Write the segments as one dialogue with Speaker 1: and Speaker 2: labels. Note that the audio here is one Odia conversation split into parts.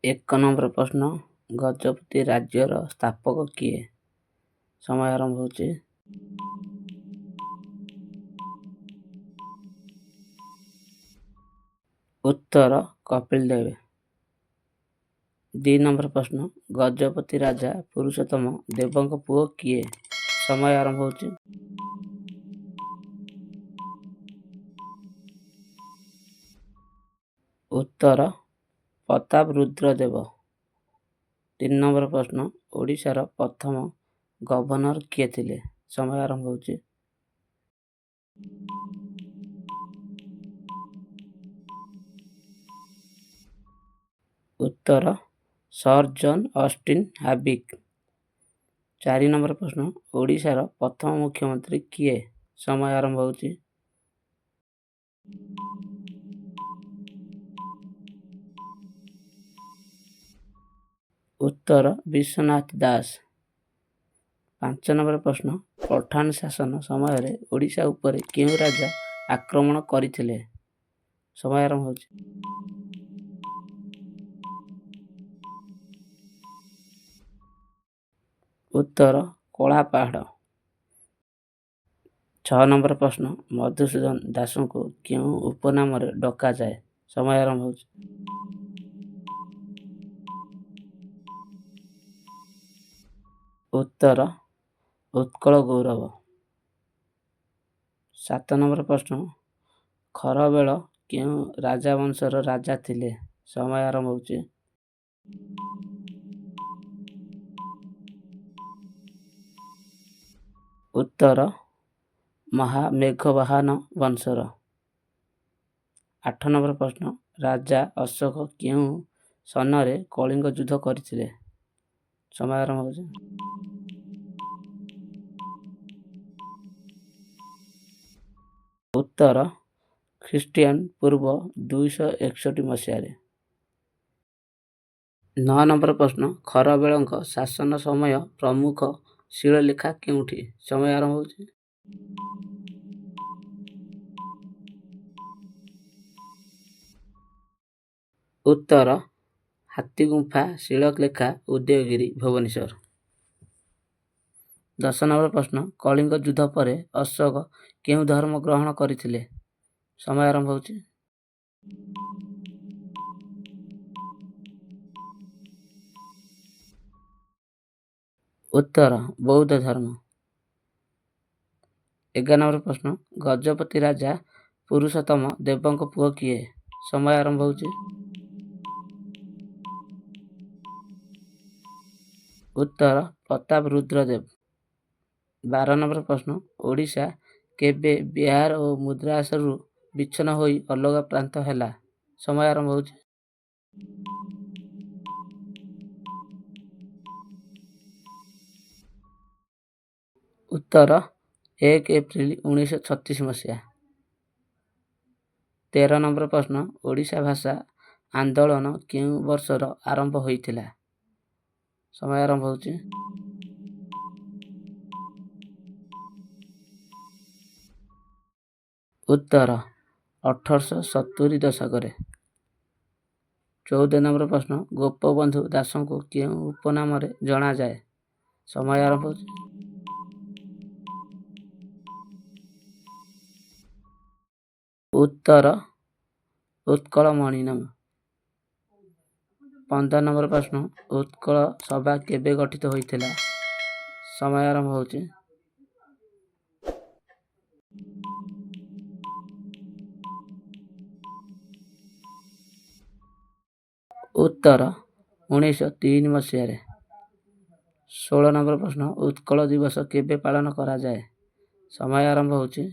Speaker 1: ଏକ ନମ୍ବର ପ୍ରଶ୍ନ, ଗଜପତି ରାଜ୍ୟର ସ୍ଥାପକ କିଏ? ସମୟ ଆରମ୍ଭ ହେଉଛି। ଉତ୍ତର କପିଳ ଦେବ। 2 ନମ୍ବର ପ୍ରଶ୍ନ, ଗଜପତି ରାଜା ପୁରୁଷୋତ୍ତମ ଦେବଙ୍କ ପୁଅ କିଏ? ସମୟ ଆରମ୍ଭ ହେଉଛି। ଉତ୍ତର ପ୍ରତାପ ରୁଦ୍ର ଦେବ। 3 ନମ୍ବର ପ୍ରଶ୍ନ, ଓଡ଼ିଶାର ପ୍ରଥମ ଗଭର୍ଣ୍ଣର କିଏ ଥିଲେ? ସମୟ ଆରମ୍ଭ ହେଉଛି। ଉତ୍ତର ସର୍ ଜନ୍ ଅଷ୍ଟିନ୍ ହାବିକ୍। 4 ନମ୍ବର ପ୍ରଶ୍ନ, ଓଡ଼ିଶାର ପ୍ରଥମ ମୁଖ୍ୟମନ୍ତ୍ରୀ କିଏ? ସମୟ ଆରମ୍ଭ ହେଉଛି। ଉତ୍ତର ବିଶ୍ୱନାଥ ଦାସ। 5 ନମ୍ବର ପ୍ରଶ୍ନ, ପଠାନ ଶାସନ ସମୟରେ ଓଡ଼ିଶା ଉପରେ କେଉଁ ରାଜା ଆକ୍ରମଣ କରିଥିଲେ? ସମୟ ଆରମ୍ଭ ହେଉଛି। ଉତ୍ତର କଳାପାହାଡ଼। 6 ନମ୍ବର ପ୍ରଶ୍ନ, ମଧୁସୂଦନ ଦାସଙ୍କୁ କେଉଁ ଉପନାମରେ ଡକାଯାଏ? ସମୟ ଆରମ୍ଭ ହେଉଛି। ଉତ୍ତର ଉତ୍କଳ ଗୌରବ। 7 ନମ୍ବର ପ୍ରଶ୍ନ, ଖରବେଳ କେଉଁ ରାଜବଂଶର ରାଜା ଥିଲେ? ସମୟ ଆରମ୍ଭ ହେଉଛି। ଉତ୍ତର ମହାମେଘବାହାନ ବଂଶର। 8 ନମ୍ବର ପ୍ରଶ୍ନ, ରାଜା ଅଶୋକ କେଉଁ ସନରେ କଳିଙ୍ଗ ଯୁଦ୍ଧ କରିଥିଲେ? ସମୟ ଆରମ୍ଭ ହେଉଛି। ଉତ୍ତର ଖ୍ରୀଷ୍ଟିଆନ ପୂର୍ବ 261 ମସିହାରେ। 9 ନମ୍ବର ପ୍ରଶ୍ନ, ଖରବେଳଙ୍କ ଶାସନ ସମୟ ପ୍ରମୁଖ ଶିଳାଲେଖ କେଉଁଠି? ସମୟ ଆରମ୍ଭ ହେଉଛି। ଉତ୍ତର ହାତୀଗୁମ୍ଫା ଶିଳାଲେଖ ଉଦୟଗିରି ଭୁବନେଶ୍ୱର। 10 ନମ୍ବର ପ୍ରଶ୍ନ, କଳିଙ୍ଗ ଯୁଦ୍ଧ ପରେ ଅଶୋକ କେଉଁ ଧର୍ମ ଗ୍ରହଣ କରିଥିଲେ? ସମୟ ଆରମ୍ଭ ହେଉଛି। ଉତ୍ତର ବୌଦ୍ଧ ଧର୍ମ। 11 ନମ୍ବର ପ୍ରଶ୍ନ, ଗଜପତି ରାଜା ପୁରୁଷୋତ୍ତମ ଦେବଙ୍କ ପୁଅ କିଏ? ସମୟ ଆରମ୍ଭ ହେଉଛି। ଉତ୍ତର ପ୍ରତାପ ରୁଦ୍ର ଦେବ। 12 ନମ୍ବର ପ୍ରଶ୍ନ, ଓଡ଼ିଶା କେବେ ବିହାର ଓ ମଦ୍ରାସରୁ ବିଚ୍ଛିନ୍ନ ହୋଇ ଅଲଗା ପ୍ରାନ୍ତ ହେଲା? ସମୟ ଆରମ୍ଭ ହେଉଛି। ଉତ୍ତର 1 ଏପ୍ରିଲ 1936 ମସିହା। 13 ନମ୍ବର ପ୍ରଶ୍ନ, ଓଡ଼ିଶା ଭାଷା ଆନ୍ଦୋଳନ କେଉଁ ବର୍ଷର ଆରମ୍ଭ ହୋଇଥିଲା? ସମୟ ଆରମ୍ଭ ହେଉଛି। ଉତ୍ତର 1870 ଦଶକରେ। 14 ନମ୍ବର ପ୍ରଶ୍ନ, ଗୋପବନ୍ଧୁ ଦାସଙ୍କୁ କେଉଁ ଉପନାମରେ ଜଣାଯାଏ? ସମୟ ଆରମ୍ଭ ହେଉଛି। ଉତ୍ତର ଉତ୍କଳମଣି ନାମ। 15 ନମ୍ବର ପ୍ରଶ୍ନ, ଉତ୍କଳ ସଭା କେବେ ଗଠିତ ହୋଇଥିଲା? ସମୟ ଆରମ୍ଭ ହେଉଛି। ଉତ୍ତର 1903 ମସିହାରେ। 16 ନମ୍ବର ପ୍ରଶ୍ନ, ଉତ୍କଳ ଦିବସ କେବେ ପାଳନ କରାଯାଏ? ସମୟ ଆରମ୍ଭ ହେଉଛି।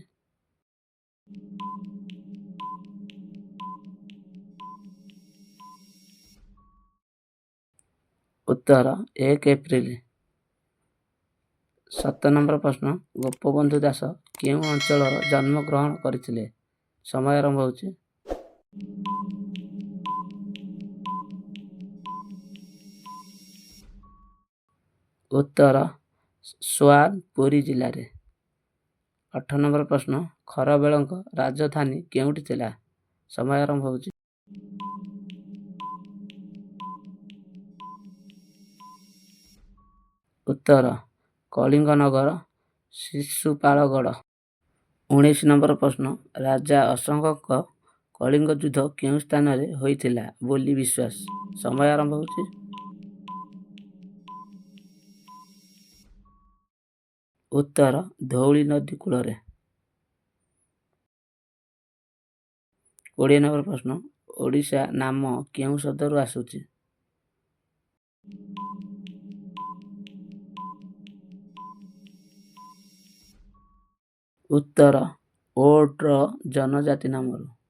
Speaker 1: ଉତ୍ତର 1 ଏପ୍ରିଲ। 17 ନମ୍ବର ପ୍ରଶ୍ନ, ଗୋପବନ୍ଧୁ ଦାସ କେଉଁ ଅଞ୍ଚଳର ଜନ୍ମ ଗ୍ରହଣ କରିଥିଲେ? ସମୟ ଆରମ୍ଭ ହେଉଛି। ଉତ୍ତର ସୋନପୁର ଜିଲ୍ଲାରେ। 18 ନମ୍ବର ପ୍ରଶ୍ନ, ଖରବେଳଙ୍କ ରାଜଧାନୀ କେଉଁଠି ଥିଲା? ସମୟ ଆରମ୍ଭ ହେଉଛି। ଉତ୍ତର କଳିଙ୍ଗନଗର ଶିଶୁପାଳଗଡ଼। 19 ନମ୍ବର ପ୍ରଶ୍ନ, ରାଜା ଅଶୋକଙ୍କ କଳିଙ୍ଗ ଯୁଦ୍ଧ କେଉଁ ସ୍ଥାନରେ ହୋଇଥିଲା ବୋଲି ବିଶ୍ୱାସ? ସମୟ ଆରମ୍ଭ ହେଉଛି। ଉତ୍ତର ଧଉଳି ନଦୀ କୂଳରେ। 20 ନମ୍ବର ପ୍ରଶ୍ନ, ଓଡ଼ିଶା ନାମ କେଉଁ ଶବ୍ଦରୁ ଆସୁଛି? ଉତ୍ତର ଓଡ୍ର ଜନଜାତି ନାମରୁ।